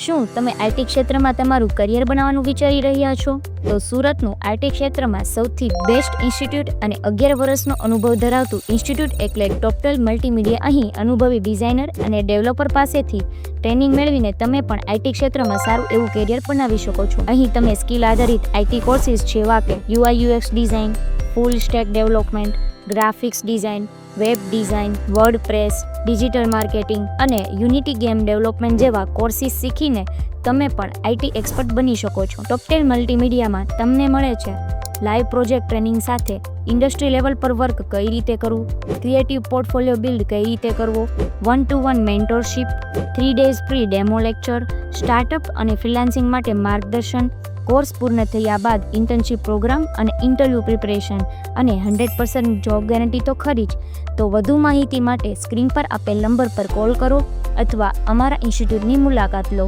શું તમે આઈટી ક્ષેત્રમાં તમારું કરિયર બનાવવાનું વિચારી રહ્યા છો? તો સુરતનું આઈટી ક્ષેત્રમાં સૌથી બેસ્ટ ઇન્સ્ટિટ્યૂટ અને 11 વર્ષનો અનુભવ ધરાવતું ઇન્સ્ટિટ્યૂટ એટલે ટોપટેલ મલ્ટીમીડિયા. અહીં અનુભવી ડિઝાઇનર અને ડેવલપર પાસેથી ટ્રેનિંગ મેળવીને તમે પણ આઈટી ક્ષેત્રમાં સારું એવું કરિયર બનાવી શકો છો. અહીં તમે સ્કિલ આધારિત આઈટી કોર્સિસ જેવા કે UI UX design, full stack development, graphics design, web design, WordPress, digital marketing અને યુનિટી ગેમ ડેવલપમેન્ટ જેવા કોર્સિસ શીખીને તમે પણ આઈટી એક્સપર્ટ બની શકો છો. ટોપટેલ મલ્ટીમીડિયામાં તમને મળે છે લાઈવ પ્રોજેક્ટ ટ્રેનિંગ સાથે ઇન્ડસ્ટ્રી લેવલ પર વર્ક કઈ રીતે કરવું, ક્રિએટિવ પોર્ટફોલિયો બિલ્ડ કઈ રીતે કરવો, 1-to-1 mentorship, 3 days free demo lecture, startup અને ફ્રીલાન્સિંગ માટે માર્ગદર્શન, કોર્સ પૂર્ણ થયા બાદ ઇન્ટર્નશિપ પ્રોગ્રામ અને ઇન્ટરવ્યૂ પ્રિપરેશન અને 100% જોબ ગેરંટી તો ખરી જ. તો વધુ માહિતી માટે સ્ક્રીન પર આપેલ નંબર પર કોલ કરો અથવા અમારા ઇન્સ્ટિટ્યૂટની મુલાકાત લો.